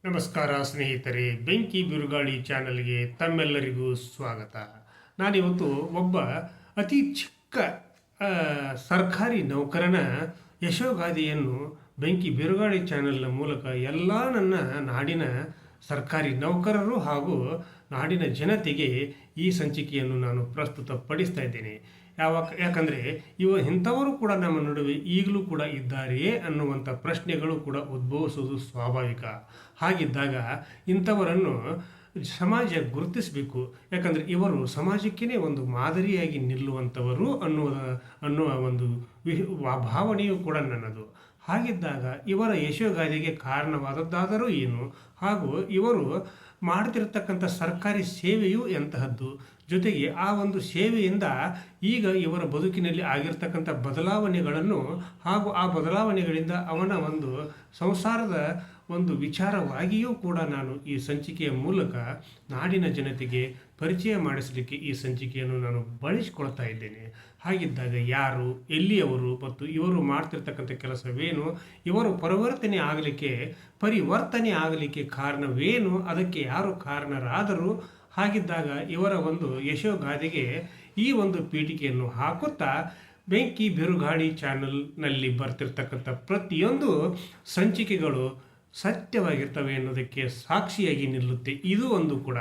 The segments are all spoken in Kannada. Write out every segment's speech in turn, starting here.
ನಮಸ್ಕಾರ ಸ್ನೇಹಿತರೆ, ಬೆಂಕಿ ಬಿರುಗಾಳಿ ಚಾನಲ್ಗೆ ತಮ್ಮೆಲ್ಲರಿಗೂ ಸ್ವಾಗತ. ನಾನಿವತ್ತು ಒಬ್ಬ ಅತಿ ಚಿಕ್ಕ ಸರ್ಕಾರಿ ನೌಕರನ ಯಶೋಗಾಥೆಯನ್ನು ಬೆಂಕಿ ಬಿರುಗಾಳಿ ಚಾನಲ್ನ ಮೂಲಕ ಎಲ್ಲ ನನ್ನ ನಾಡಿನ ಸರ್ಕಾರಿ ನೌಕರರು ಹಾಗೂ ನಾಡಿನ ಜನತೆಗೆ ಈ ಸಂಚಿಕೆಯನ್ನು ನಾನು ಪ್ರಸ್ತುತಪಡಿಸ್ತಾ ಇದ್ದೇನೆ. ಯಾಕಂದರೆ ಇಂಥವರು ಕೂಡ ನಮ್ಮ ನಡುವೆ ಈಗಲೂ ಕೂಡ ಇದ್ದಾರೆಯೇ ಅನ್ನುವಂಥ ಪ್ರಶ್ನೆಗಳು ಕೂಡ ಉದ್ಭವಿಸುವುದು ಸ್ವಾಭಾವಿಕ. ಹಾಗಿದ್ದಾಗ ಇಂಥವರನ್ನು ಸಮಾಜ ಗುರುತಿಸಬೇಕು. ಯಾಕಂದರೆ ಇವರು ಸಮಾಜಕ್ಕೇ ಒಂದು ಮಾದರಿಯಾಗಿ ನಿಲ್ಲುವಂಥವರು ಅನ್ನುವ ಒಂದು ಭಾವನೆಯೂ ಕೂಡ ನನ್ನದು. ಹಾಗಿದ್ದಾಗ ಇವರ ಯಶೋಗಾಥೆಗೆ ಕಾರಣವಾದದ್ದಾದರೂ ಏನು, ಹಾಗೂ ಇವರು ಮಾಡ್ತಿರ್ತಕ್ಕಂಥ ಸರ್ಕಾರಿ ಸೇವೆಯೂ ಎಂತಹದ್ದು, ಜೊತೆಗೆ ಆ ಒಂದು ಸೇವೆಯಿಂದ ಈಗ ಇವರ ಬದುಕಿನಲ್ಲಿ ಆಗಿರ್ತಕ್ಕಂಥ ಬದಲಾವಣೆಗಳನ್ನು ಹಾಗೂ ಆ ಬದಲಾವಣೆಗಳಿಂದ ಅವನ ಒಂದು ಸಂಸಾರದ ಒಂದು ವಿಚಾರವಾಗಿಯೂ ಕೂಡ ನಾನು ಈ ಸಂಚಿಕೆಯ ಮೂಲಕ ನಾಡಿನ ಜನತೆಗೆ ಪರಿಚಯ ಮಾಡಿಸಲಿಕ್ಕೆ ಈ ಸಂಚಿಕೆಯನ್ನು ನಾನು ಬಳಸಿಕೊಳ್ತಾ ಇದ್ದೇನೆ. ಹಾಗಿದ್ದಾಗ ಯಾರು, ಎಲ್ಲಿಯವರು ಮತ್ತು ಇವರು ಮಾಡ್ತಿರ್ತಕ್ಕಂಥ ಕೆಲಸವೇನು, ಇವರು ಪರಿವರ್ತನೆ ಆಗಲಿಕ್ಕೆ ಕಾರಣವೇನು, ಅದಕ್ಕೆ ಯಾರು ಕಾರಣರಾದರು, ಹಾಗಿದ್ದಾಗ ಇವರ ಒಂದು ಯಶೋಗಾಥೆಗೆ ಈ ಒಂದು ಪೀಠಿಕೆಯನ್ನು ಹಾಕುತ್ತಾ ಬೆಂಕಿ ಬಿರುಗಾಳಿ ಚಾನಲ್ನಲ್ಲಿ ಬರ್ತಿರ್ತಕ್ಕಂಥ ಪ್ರತಿಯೊಂದು ಸಂಚಿಕೆಗಳು ಸತ್ಯವಾಗಿರ್ತವೆ ಅನ್ನೋದಕ್ಕೆ ಸಾಕ್ಷಿಯಾಗಿ ನಿಲ್ಲುತ್ತೆ. ಇದು ಒಂದು ಕೂಡ.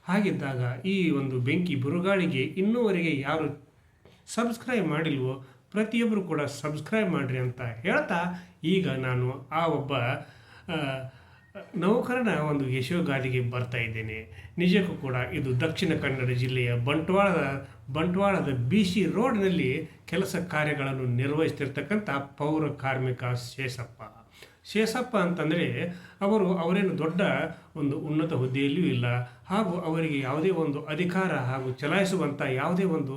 ಹಾಗಿದ್ದಾಗ ಈ ಒಂದು ಬೆಂಕಿ ಬಿರುಗಾಳಿಗೆ ಇನ್ನೂವರೆಗೆ ಯಾರು ಸಬ್ಸ್ಕ್ರೈಬ್ ಮಾಡಿಲ್ವೋ ಪ್ರತಿಯೊಬ್ಬರು ಕೂಡ ಸಬ್ಸ್ಕ್ರೈಬ್ ಮಾಡಿರಿ ಅಂತ ಹೇಳ್ತಾ, ಈಗ ನಾನು ಆ ಒಬ್ಬ ನೌಕರನ ಒಂದು ಯಶೋಗಾಥೆಗೆ ಬರ್ತಾ ಇದ್ದೇನೆ. ನಿಜಕ್ಕೂ ಕೂಡ ಇದು ದಕ್ಷಿಣ ಕನ್ನಡ ಜಿಲ್ಲೆಯ ಬಂಟ್ವಾಳದ BC ರೋಡ್ನಲ್ಲಿ ಕೆಲಸ ಕಾರ್ಯಗಳನ್ನು ನಿರ್ವಹಿಸ್ತಿರ್ತಕ್ಕಂಥ ಪೌರ ಕಾರ್ಮಿಕ ಶೇಷಪ್ಪ ಅಂತಂದರೆ ಅವರೇನು ದೊಡ್ಡ ಒಂದು ಉನ್ನತ ಹುದ್ದೆಯಲ್ಲಿಯೂ ಇಲ್ಲ, ಹಾಗೂ ಅವರಿಗೆ ಯಾವುದೇ ಒಂದು ಅಧಿಕಾರ ಹಾಗೂ ಚಲಾಯಿಸುವಂಥ ಯಾವುದೇ ಒಂದು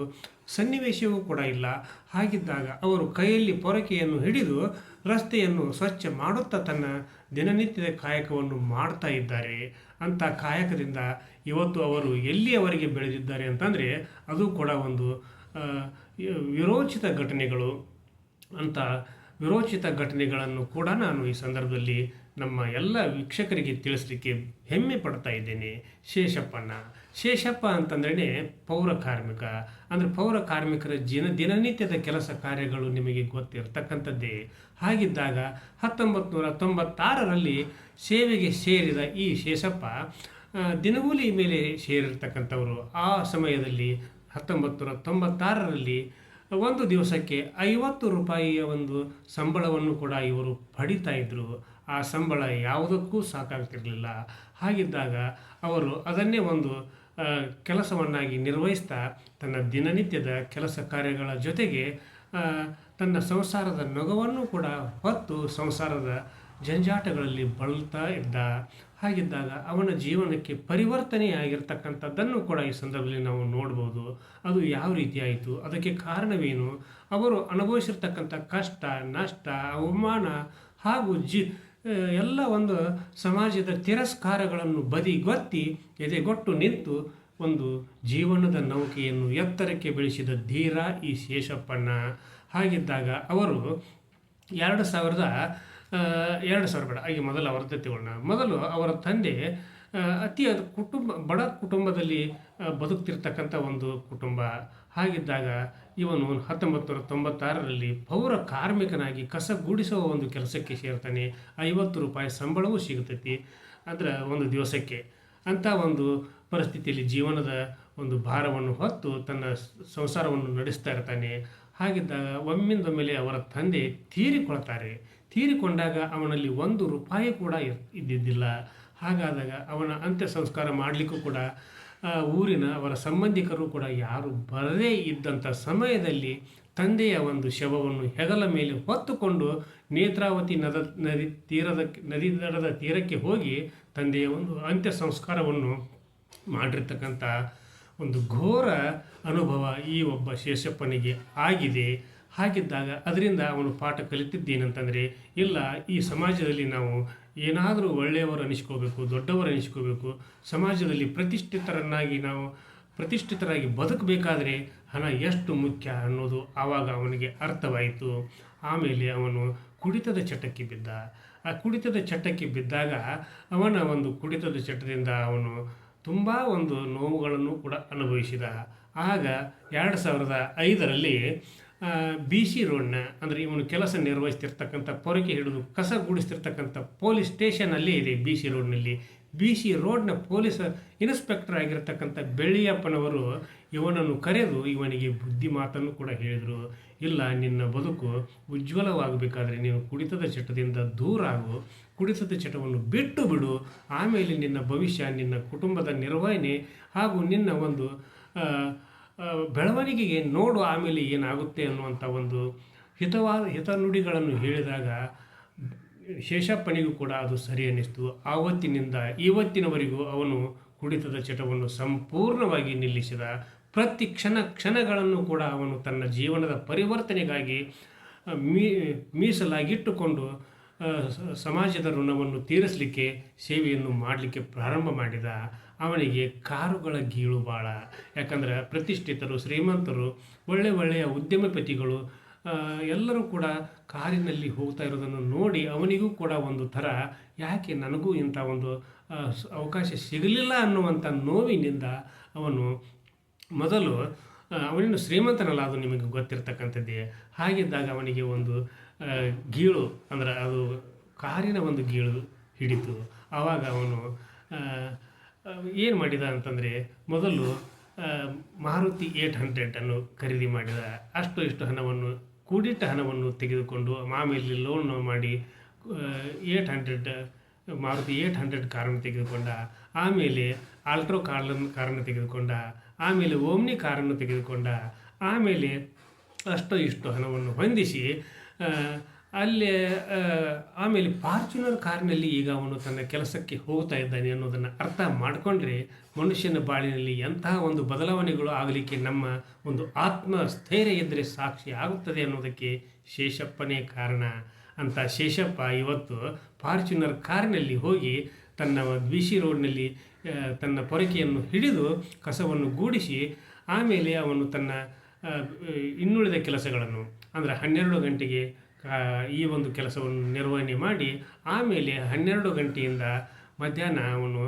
ಸನ್ನಿವೇಶವೂ ಕೂಡ ಇಲ್ಲ. ಹಾಗಿದ್ದಾಗ ಅವರು ಕೈಯಲ್ಲಿ ಪೊರಕೆಯನ್ನು ಹಿಡಿದು ರಸ್ತೆಯನ್ನು ಸ್ವಚ್ಛ ಮಾಡುತ್ತಾ ತನ್ನ ದಿನನಿತ್ಯದ ಕಾಯಕವನ್ನು ಮಾಡ್ತಾ ಇದ್ದಾರೆ. ಅಂಥ ಕಾಯಕದಿಂದ ಇವತ್ತು ಅವರು ಎಲ್ಲಿಯವರೆಗೆ ಬೆಳೆದಿದ್ದಾರೆ ಅಂತಂದರೆ ಅದು ಕೂಡ ಒಂದು ವಿರೋಚಿತ ಘಟನೆಗಳನ್ನು ಕೂಡ ನಾನು ಈ ಸಂದರ್ಭದಲ್ಲಿ ನಮ್ಮ ಎಲ್ಲ ವೀಕ್ಷಕರಿಗೆ ತಿಳಿಸ್ಲಿಕ್ಕೆ ಹೆಮ್ಮೆ ಪಡ್ತಾ ಇದ್ದೇನೆ. ಶೇಷಪ್ಪ ಅಂತಂದ್ರೇ ಪೌರ ಕಾರ್ಮಿಕ. ಅಂದರೆ ಪೌರ ಕಾರ್ಮಿಕರ ದಿನನಿತ್ಯದ ಕೆಲಸ ಕಾರ್ಯಗಳು ನಿಮಗೆ ಗೊತ್ತಿರತಕ್ಕಂಥದ್ದೇ. ಹಾಗಿದ್ದಾಗ 1996ರಲ್ಲಿ ಸೇವೆಗೆ ಸೇರಿದ ಈ ಶೇಷಪ್ಪ ದಿನಗೂಲಿ ಮೇಲೆ ಸೇರಿರ್ತಕ್ಕಂಥವರು. ಆ ಸಮಯದಲ್ಲಿ 1996ರಲ್ಲಿ ಒಂದು ದಿವಸಕ್ಕೆ 50 ರೂಪಾಯಿಯ ಒಂದು ಸಂಬಳವನ್ನು ಕೂಡ ಇವರು ಪಡಿತಾ ಇದ್ದರು. ಆ ಸಂಬಳ ಯಾವುದಕ್ಕೂ ಸಾಕಾಗ್ತಿರಲಿಲ್ಲ. ಹಾಗಿದ್ದಾಗ ಅವರು ಅದನ್ನೇ ಒಂದು ಕೆಲಸವನ್ನಾಗಿ ನಿರ್ವಹಿಸ್ತಾ ತನ್ನ ದಿನನಿತ್ಯದ ಕೆಲಸ ಕಾರ್ಯಗಳ ಜೊತೆಗೆ ತನ್ನ ಸಂಸಾರದ ನೊಗವನ್ನು ಕೂಡ ಹೊತ್ತು ಸಂಸಾರದ ಜಂಜಾಟಗಳಲ್ಲಿ ಬಳಲ್ತಾ ಇದ್ದ. ಹಾಗಿದ್ದಾಗ ಅವನ ಜೀವನಕ್ಕೆ ಪರಿವರ್ತನೆಯಾಗಿರ್ತಕ್ಕಂಥದ್ದನ್ನು ಕೂಡ ಈ ಸಂದರ್ಭದಲ್ಲಿ ನಾವು ನೋಡ್ಬೋದು. ಅದು ಯಾವ ರೀತಿ ಆಯಿತು, ಅದಕ್ಕೆ ಕಾರಣವೇನು, ಅವರು ಅನುಭವಿಸಿರ್ತಕ್ಕಂಥ ಕಷ್ಟ, ನಷ್ಟ, ಅವಮಾನ ಹಾಗೂ ಎಲ್ಲ ಒಂದು ಸಮಾಜದ ತಿರಸ್ಕಾರಗಳನ್ನು ಬದಿಗೊತ್ತಿ ಎದೆಗೊಟ್ಟು ನಿಂತು ಒಂದು ಜೀವನದ ನೌಕೆಯನ್ನು ಎತ್ತರಕ್ಕೆ ಬೆಳೆಸಿದ ಧೀರ ಈ ಶೇಷಪ್ಪಣ್ಣ. ಹಾಗಿದ್ದಾಗ ಅವರು 2000 ಬೇಡ, ಹಾಗೆ ಮೊದಲು ಅವರದ್ದೇ ತಗೊಳ್ಳೋಣ. ಮೊದಲು ಅವರ ತಂದೆ ಬಡ ಕುಟುಂಬದಲ್ಲಿ ಬದುಕ್ತಿರ್ತಕ್ಕಂಥ ಒಂದು ಕುಟುಂಬ. ಹಾಗಿದ್ದಾಗ ಇವನು 1996ರಲ್ಲಿ ಪೌರ ಕಾರ್ಮಿಕನಾಗಿ ಕಸ ಗೂಡಿಸುವ ಒಂದು ಕೆಲಸಕ್ಕೆ ಸೇರ್ತಾನೆ. 50 ರೂಪಾಯಿ ಸಂಬಳವೂ ಸಿಗುತ್ತೈತಿ ಅದರ ಒಂದು ದಿವಸಕ್ಕೆ. ಅಂಥ ಒಂದು ಪರಿಸ್ಥಿತಿಯಲ್ಲಿ ಜೀವನದ ಒಂದು ಭಾರವನ್ನು ಹೊತ್ತು ತನ್ನ ಸಂಸಾರವನ್ನು ನಡೆಸ್ತಾ ಇರ್ತಾನೆ. ಹಾಗಿದ್ದಾಗ ಒಮ್ಮಿಂದೊಮ್ಮೆಲೆ ಅವರ ತಂದೆ ತೀರಿಕೊಂಡಾಗ ಅವನಲ್ಲಿ 1 ರೂಪಾಯಿ ಕೂಡ ಇದ್ದಿದ್ದಿಲ್ಲ. ಹಾಗಾದಾಗ ಅವನ ಅಂತ್ಯ ಸಂಸ್ಕಾರ ಮಾಡಲಿಕ್ಕೂ ಕೂಡ ಊರಿನ ಅವರ ಸಂಬಂಧಿಕರು ಕೂಡ ಯಾರು ಬರದೇ ಇದ್ದಂಥ ಸಮಯದಲ್ಲಿ ತಂದೆಯ ಒಂದು ಶವವನ್ನು ಹೆಗಲ ಮೇಲೆ ಹೊತ್ತುಕೊಂಡು ನೇತ್ರಾವತಿ ನದಿ ದಡದ ತೀರಕ್ಕೆ ಹೋಗಿ ತಂದೆಯ ಒಂದು ಅಂತ್ಯ ಸಂಸ್ಕಾರವನ್ನು ಮಾಡಿರ್ತಕ್ಕಂಥ ಒಂದು ಘೋರ ಅನುಭವ ಈ ಒಬ್ಬ ಶೇಷಪ್ಪನಿಗೆ ಆಗಿದೆ. ಹಾಗಿದ್ದಾಗ ಅದರಿಂದ ಅವನು ಪಾಠ ಕಲಿತಿದ್ದೇನಂತಂದರೆ, ಇಲ್ಲ, ಈ ಸಮಾಜದಲ್ಲಿ ನಾವು ಏನಾದರೂ ಒಳ್ಳೆಯವರು ಅನಿಸ್ಕೋಬೇಕು, ದೊಡ್ಡವರು ಅನಿಸ್ಕೋಬೇಕು, ಸಮಾಜದಲ್ಲಿ ಪ್ರತಿಷ್ಠಿತರಾಗಿ ಬದುಕಬೇಕಾದರೆ ಹಣ ಎಷ್ಟು ಮುಖ್ಯ ಅನ್ನೋದು ಆವಾಗ ಅವನಿಗೆ ಅರ್ಥವಾಯಿತು. ಆಮೇಲೆ ಅವನು ಕುಡಿತದ ಚಟಕ್ಕೆ ಬಿದ್ದ. ಆ ಕುಡಿತದ ಚಟಕ್ಕೆ ಬಿದ್ದಾಗ ಅವನ ಒಂದು ಕುಡಿತದ ಚಟದಿಂದ ಅವನು ತುಂಬ ಒಂದು ನೋವುಗಳನ್ನು ಕೂಡ ಅನುಭವಿಸಿದ. ಆಗ 2005ರಲ್ಲಿ ಬಿ ಸಿ ರೋಡ್ನ ಅಂದರೆ ಇವನು ಕೆಲಸ ನಿರ್ವಹಿಸ್ತಿರ್ತಕ್ಕಂಥ ಪೊರಕೆ ಹಿಡಿದು ಕಸ ಗೂಡಿಸ್ತಿರ್ತಕ್ಕಂಥ ಪೊಲೀಸ್ ಸ್ಟೇಷನಲ್ಲಿ ಇದೆ. ಬಿ ಸಿ ರೋಡ್ನ ಪೊಲೀಸ್ ಇನ್ಸ್ಪೆಕ್ಟರ್ ಆಗಿರ್ತಕ್ಕಂಥ ಬೆಳ್ಳಿಯಪ್ಪನವರು ಇವನನ್ನು ಕರೆದು ಇವನಿಗೆ ಬುದ್ಧಿ ಮಾತನ್ನು ಕೂಡ ಹೇಳಿದರು. ಇಲ್ಲ, ನಿನ್ನ ಬದುಕು ಉಜ್ವಲವಾಗಬೇಕಾದ್ರೆ ನೀನು ಕುಡಿತದ ಚಟದಿಂದ ದೂರ ಆಗು, ಕುಡಿತದ ಚಟವನ್ನು ಬಿಟ್ಟು ಬಿಡು, ಆಮೇಲೆ ನಿನ್ನ ಭವಿಷ್ಯ, ನಿನ್ನ ಕುಟುಂಬದ ನಿರ್ವಹಣೆ ಹಾಗೂ ನಿನ್ನ ಒಂದು ಬೆಳವಣಿಗೆಗೆ ನೋಡು ಆಮೇಲೆ ಏನಾಗುತ್ತೆ ಅನ್ನುವಂಥ ಒಂದು ಹಿತನುಡಿಗಳನ್ನು ಹೇಳಿದಾಗ ಶೇಷಪ್ಪನಿಗೂ ಕೂಡ ಅದು ಸರಿ ಅನ್ನಿಸ್ತು. ಆವತ್ತಿನಿಂದ ಇವತ್ತಿನವರೆಗೂ ಅವನು ಕುಡಿತದ ಚಟವನ್ನು ಸಂಪೂರ್ಣವಾಗಿ ನಿಲ್ಲಿಸಿದ. ಪ್ರತಿ ಕ್ಷಣಗಳನ್ನು ಕೂಡ ಅವನು ತನ್ನ ಜೀವನದ ಪರಿವರ್ತನೆಗಾಗಿ ಮೀಸಲಾಗಿಟ್ಟುಕೊಂಡು ಸಮಾಜದ ಋಣವನ್ನು ತೀರಿಸಲಿಕ್ಕೆ ಸೇವೆಯನ್ನು ಮಾಡಲಿಕ್ಕೆ ಪ್ರಾರಂಭ ಮಾಡಿದ. ಅವನಿಗೆ ಕಾರುಗಳ ಗೀಳು ಭಾಳ. ಯಾಕಂದರೆ ಪ್ರತಿಷ್ಠಿತರು, ಶ್ರೀಮಂತರು, ಒಳ್ಳೆಯ ಉದ್ಯಮಪತಿಗಳು ಎಲ್ಲರೂ ಕೂಡ ಕಾರಿನಲ್ಲಿ ಹೋಗ್ತಾ ಇರೋದನ್ನು ನೋಡಿ ಅವನಿಗೂ ಕೂಡ ಒಂದು ಥರ ಯಾಕೆ ನನಗೂ ಇಂಥ ಒಂದು ಅವಕಾಶ ಸಿಗಲಿಲ್ಲ ಅನ್ನುವಂಥ ನೋವಿನಿಂದ ಅವನು ಮೊದಲು ಅವನಿನ್ನು ಶ್ರೀಮಂತನಲ್ಲ, ಅದು ನಿಮಗೆ ಗೊತ್ತಿರ್ತಕ್ಕಂಥದ್ದೇ. ಹಾಗಿದ್ದಾಗ ಅವನಿಗೆ ಒಂದು ಗೀಳು ಅಂದರೆ ಅದು ಕಾರಿನ ಒಂದು ಗೀಳು ಹಿಡಿತು. ಆವಾಗ ಅವನು ಏನು ಮಾಡಿದ ಅಂತಂದರೆ ಮೊದಲು ಮಾರುತಿ 800 ಖರೀದಿ ಮಾಡಿದ. ಇಷ್ಟು ಹಣವನ್ನು ಕೂಡಿಟ್ಟ ಹಣವನ್ನು ತೆಗೆದುಕೊಂಡು ಆಮೇಲೆ ಲೋನ್ ಮಾಡಿ 800 ಮಾರುತಿ 800 ಕಾರನ್ನು ತೆಗೆದುಕೊಂಡ. ಆಮೇಲೆ ಆಲ್ಟ್ರೋ ಕಾರನ್ನು ತೆಗೆದುಕೊಂಡ. ಆಮೇಲೆ ಓಮ್ನಿ ಕಾರನ್ನು ತೆಗೆದುಕೊಂಡ. ಆಮೇಲೆ ಇಷ್ಟು ಹಣವನ್ನು ಹೊಂದಿಸಿ ಅಲ್ಲೇ ಆಮೇಲೆ ಫಾರ್ಚುನರ್ ಕಾರಿನಲ್ಲಿ ಈಗ ಅವನು ತನ್ನ ಕೆಲಸಕ್ಕೆ ಹೋಗ್ತಾ ಇದ್ದಾನೆ ಅನ್ನೋದನ್ನು ಅರ್ಥ ಮಾಡಿಕೊಂಡ್ರೆ ಮನುಷ್ಯನ ಬಾಳಿನಲ್ಲಿ ಎಂತಹ ಒಂದು ಬದಲಾವಣೆಗಳು ಆಗಲಿಕ್ಕೆ ನಮ್ಮ ಒಂದು ಆತ್ಮಸ್ಥೈರ್ಯ ಇದ್ದರೆ ಸಾಕ್ಷಿ ಆಗುತ್ತದೆ ಅನ್ನೋದಕ್ಕೆ ಶೇಷಪ್ಪನೇ ಕಾರಣ ಅಂತ. ಶೇಷಪ್ಪ ಇವತ್ತು ಫಾರ್ಚುನರ್ ಕಾರಿನಲ್ಲಿ ಹೋಗಿ ತನ್ನ ಬಿ ಸಿ ರೋಡ್ನಲ್ಲಿ ತನ್ನ ಪೊರಕೆಯನ್ನು ಹಿಡಿದು ಕಸವನ್ನು ಗೂಡಿಸಿ ಆಮೇಲೆ ಅವನು ತನ್ನ ಇನ್ನುಳಿದ ಕೆಲಸಗಳನ್ನು ಅಂದರೆ 12 ಗಂಟೆಗೆ ಈ ಒಂದು ಕೆಲಸವನ್ನು ನಿರ್ವಹಣೆ ಮಾಡಿ ಆಮೇಲೆ 12 ಗಂಟೆಯಿಂದ ಮಧ್ಯಾಹ್ನ ಅವನು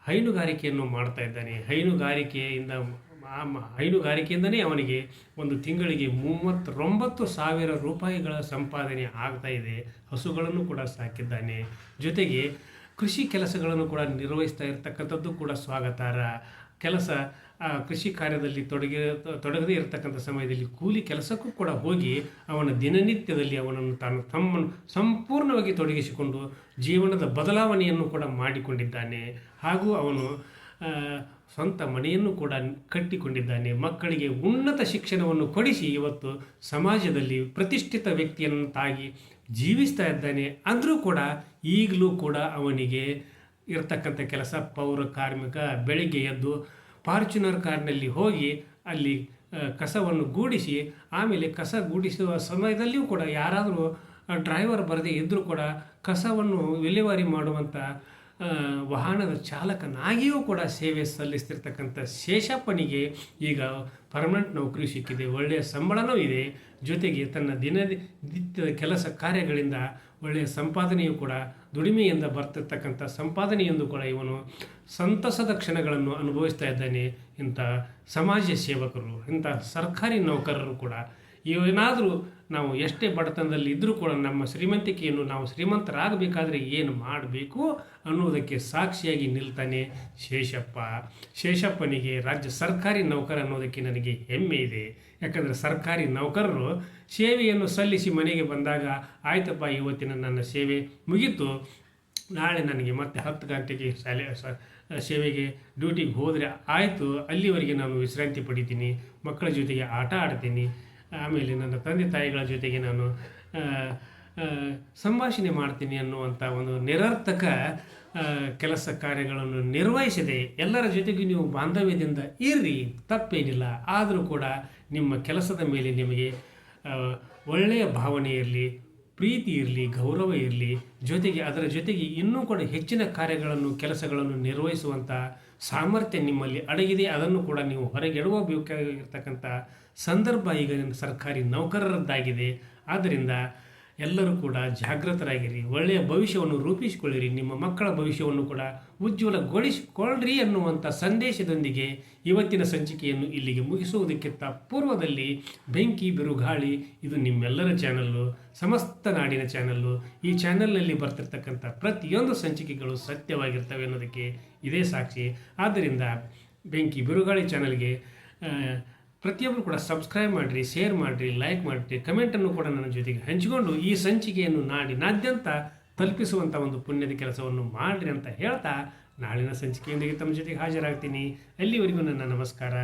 ಹೈನುಗಾರಿಕೆಯನ್ನು ಮಾಡ್ತಾ ಇದ್ದಾನೆ. ಹೈನುಗಾರಿಕೆಯಿಂದನೇ ಅವನಿಗೆ ಒಂದು ತಿಂಗಳಿಗೆ 39,000 ರೂಪಾಯಿಗಳ ಸಂಪಾದನೆ ಆಗ್ತಾ ಇದೆ. ಹಸುಗಳನ್ನು ಕೂಡ ಸಾಕಿದ್ದಾನೆ. ಜೊತೆಗೆ ಕೃಷಿ ಕೆಲಸಗಳನ್ನು ಕೂಡ ನಿರ್ವಹಿಸ್ತಾ ಇರತಕ್ಕಂಥದ್ದು ಕೂಡ ಸ್ವಾಗತಾರ್ಹ. ಕೃಷಿ ಕಾರ್ಯದಲ್ಲಿ ತೊಡಗದೇ ಇರತಕ್ಕಂಥ ಸಮಯದಲ್ಲಿ ಕೂಲಿ ಕೆಲಸಕ್ಕೂ ಕೂಡ ಹೋಗಿ ಅವನ ದಿನನಿತ್ಯದಲ್ಲಿ ಅವನನ್ನು ತಮ್ಮನ್ನು ಸಂಪೂರ್ಣವಾಗಿ ತೊಡಗಿಸಿಕೊಂಡು ಜೀವನದ ಬದಲಾವಣೆಯನ್ನು ಕೂಡ ಮಾಡಿಕೊಂಡಿದ್ದಾನೆ. ಹಾಗೂ ಅವನು ಸ್ವಂತ ಮನೆಯನ್ನು ಕೂಡ ಕಟ್ಟಿಕೊಂಡಿದ್ದಾನೆ. ಮಕ್ಕಳಿಗೆ ಉನ್ನತ ಶಿಕ್ಷಣವನ್ನು ಕೊಡಿಸಿ ಇವತ್ತು ಸಮಾಜದಲ್ಲಿ ಪ್ರತಿಷ್ಠಿತ ವ್ಯಕ್ತಿಯಂತಾಗಿ ಜೀವಿಸ್ತಾ ಇದ್ದಾನೆ. ಅಂದರೂ ಕೂಡ ಈಗಲೂ ಕೂಡ ಅವನಿಗೆ ಇರತಕ್ಕಂಥ ಕೆಲಸ ಪೌರ ಕಾರ್ಮಿಕ. ಬೆಳಿಗ್ಗೆ ಎದ್ದು ಫಾರ್ಚುನರ್ ಕಾರ್ನಲ್ಲಿ ಹೋಗಿ ಅಲ್ಲಿ ಕಸವನ್ನು ಗೂಡಿಸಿ ಆಮೇಲೆ ಕಸ ಗೂಡಿಸುವ ಸಮಯದಲ್ಲಿಯೂ ಕೂಡ ಯಾರಾದರೂ ಡ್ರೈವರ್ ಬರದೇ ಇದ್ದರೂ ಕೂಡ ಕಸವನ್ನು ವಿಲೇವಾರಿ ಮಾಡುವಂಥ ವಾಹನದ ಚಾಲಕನಾಗಿಯೂ ಕೂಡ ಸೇವೆ ಸಲ್ಲಿಸ್ತಿರ್ತಕ್ಕಂಥ ಶೇಷಪ್ಪನಿಗೆ ಈಗ ಪರ್ಮನೆಂಟ್ ನೌಕರಿ ಸಿಕ್ಕಿದೆ. ಒಳ್ಳೆಯ ಸಂಬಳನೂ ಇದೆ. ಜೊತೆಗೆ ತನ್ನ ದಿನನಿತ್ಯದ ಕೆಲಸ ಕಾರ್ಯಗಳಿಂದ ಒಳ್ಳೆಯ ಸಂಪಾದನೆಯೂ ಕೂಡ ದುಡಿಮೆಯಿಂದ ಬರ್ತಿರ್ತಕ್ಕಂಥ ಸಂಪಾದನೆಯೆಂದು ಕೂಡ ಇವನು ಸಂತಸದ ಕ್ಷಣಗಳನ್ನು ಅನುಭವಿಸ್ತಾ ಇದ್ದಾನೆ. ಇಂಥ ಸಮಾಜ ಸೇವಕರು, ಇಂಥ ಸರ್ಕಾರಿ ನೌಕರರು ಕೂಡ ಏನಾದರೂ ನಾವು ಎಷ್ಟೇ ಬಡತನದಲ್ಲಿ ಇದ್ದರೂ ಕೂಡ ನಮ್ಮ ಶ್ರೀಮಂತಿಕೆಯನ್ನು ನಾವು ಶ್ರೀಮಂತರಾಗಬೇಕಾದ್ರೆ ಏನು ಮಾಡಬೇಕು ಅನ್ನೋದಕ್ಕೆ ಸಾಕ್ಷಿಯಾಗಿ ನಿಲ್ತಾನೆ ಶೇಷಪ್ಪ. ಶೇಷಪ್ಪನಿಗೆ ರಾಜ್ಯ ಸರ್ಕಾರಿ ನೌಕರ ಅನ್ನೋದಕ್ಕೆ ನನಗೆ ಹೆಮ್ಮೆ ಇದೆ. ಯಾಕಂದರೆ ಸರ್ಕಾರಿ ನೌಕರರು ಸೇವೆಯನ್ನು ಸಲ್ಲಿಸಿ ಮನೆಗೆ ಬಂದಾಗ ಆಯ್ತಪ್ಪ, ಇವತ್ತಿನ ನನ್ನ ಸೇವೆ ಮುಗೀತು, ನಾಳೆ ನನಗೆ ಮತ್ತೆ 10 ಗಂಟೆಗೆ ಸೇವೆಗೆ ಡ್ಯೂಟಿಗೆ ಹೋದರೆ ಆಯಿತು, ಅಲ್ಲಿವರೆಗೆ ನಾನು ವಿಶ್ರಾಂತಿ ಪಡಿತೀನಿ, ಮಕ್ಕಳ ಜೊತೆಗೆ ಆಟ ಆಡ್ತೀನಿ, ಆಮೇಲೆ ನನ್ನ ತಂದೆ ತಾಯಿಗಳ ಜೊತೆಗೆ ನಾನು ಸಂಭಾಷಣೆ ಮಾಡ್ತೀನಿ ಅನ್ನುವಂಥ ಒಂದು ನಿರರ್ಥಕ ಕೆಲಸ ಕಾರ್ಯಗಳನ್ನು ನಿರ್ವಹಿಸದೆ ಎಲ್ಲರ ಜೊತೆಗೆ ನೀವು ಬಾಂಧವ್ಯದಿಂದ ಇರ್ರಿ, ತಪ್ಪೇನಿಲ್ಲ. ಆದರೂ ಕೂಡ ನಿಮ್ಮ ಕೆಲಸದ ಮೇಲೆ ನಿಮಗೆ ಒಳ್ಳೆಯ ಭಾವನೆ ಇರಲಿ, ಪ್ರೀತಿ ಇರಲಿ, ಗೌರವ ಇರಲಿ. ಜೊತೆಗೆ ಅದರ ಜೊತೆಗೆ ಇನ್ನೂ ಕೂಡ ಹೆಚ್ಚಿನ ಕೆಲಸಗಳನ್ನು ನಿರ್ವಹಿಸುವಂಥ ಸಾಮರ್ಥ್ಯ ನಿಮ್ಮಲ್ಲಿ ಅಡಗಿದೆ. ಅದನ್ನು ಕೂಡ ನೀವು ಹೊರಗೆಡವಬೇಕಾಗಿರ್ತಕ್ಕಂಥ ಸಂದರ್ಭ ಈಗ ಸರ್ಕಾರಿ ನೌಕರರದ್ದಾಗಿದೆ. ಆದ್ದರಿಂದ ಎಲ್ಲರೂ ಕೂಡ ಜಾಗೃತರಾಗಿರಿ, ಒಳ್ಳೆಯ ಭವಿಷ್ಯವನ್ನು ರೂಪಿಸಿಕೊಳ್ಳಿರಿ, ನಿಮ್ಮ ಮಕ್ಕಳ ಭವಿಷ್ಯವನ್ನು ಕೂಡ ಉಜ್ವಲಗೊಳಿಸಿಕೊಳ್ಳ್ರಿ ಅನ್ನುವಂಥ ಸಂದೇಶದೊಂದಿಗೆ ಇವತ್ತಿನ ಸಂಚಿಕೆಯನ್ನು ಇಲ್ಲಿಗೆ ಮುಗಿಸುವುದಕ್ಕಿಂತ ಪೂರ್ವದಲ್ಲಿ ಬೆಂಕಿ ಬಿರುಗಾಳಿ ಇದು ನಿಮ್ಮೆಲ್ಲರ ಚಾನಲ್ಲು, ಸಮಸ್ತ ನಾಡಿನ ಚಾನಲ್ಲು. ಈ ಚಾನಲ್ನಲ್ಲಿ ಬರ್ತಿರ್ತಕ್ಕಂಥ ಪ್ರತಿಯೊಂದು ಸಂಚಿಕೆಗಳು ಸತ್ಯವಾಗಿರ್ತವೆ ಅನ್ನೋದಕ್ಕೆ ಇದೇ ಸಾಕ್ಷಿ. ಆದ್ದರಿಂದ ಬೆಂಕಿ ಬಿರುಗಾಳಿ ಚಾನಲ್ಗೆ ಪ್ರತಿಯೊಬ್ಬರು ಕೂಡ ಸಬ್ಸ್ಕ್ರೈಬ್ ಮಾಡಿರಿ, ಶೇರ್ ಮಾಡಿರಿ, ಲೈಕ್ ಮಾಡಿರಿ, ಕಮೆಂಟನ್ನು ಕೂಡ ನನ್ನ ಜೊತೆಗೆ ಹಂಚಿಕೊಂಡು ಈ ಸಂಚಿಕೆಯನ್ನು ನಾಡಿನಾದ್ಯಂತ ತಲುಪಿಸುವಂಥ ಒಂದು ಪುಣ್ಯದ ಕೆಲಸವನ್ನು ಮಾಡಿರಿ ಅಂತ ಹೇಳ್ತಾ ನಾಳಿನ ಸಂಚಿಕೆಯೊಂದಿಗೆ ತಮ್ಮ ಜೊತೆಗೆ ಹಾಜರಾಗ್ತೀನಿ. ಅಲ್ಲಿವರೆಗೂ ನನ್ನ ನಮಸ್ಕಾರ.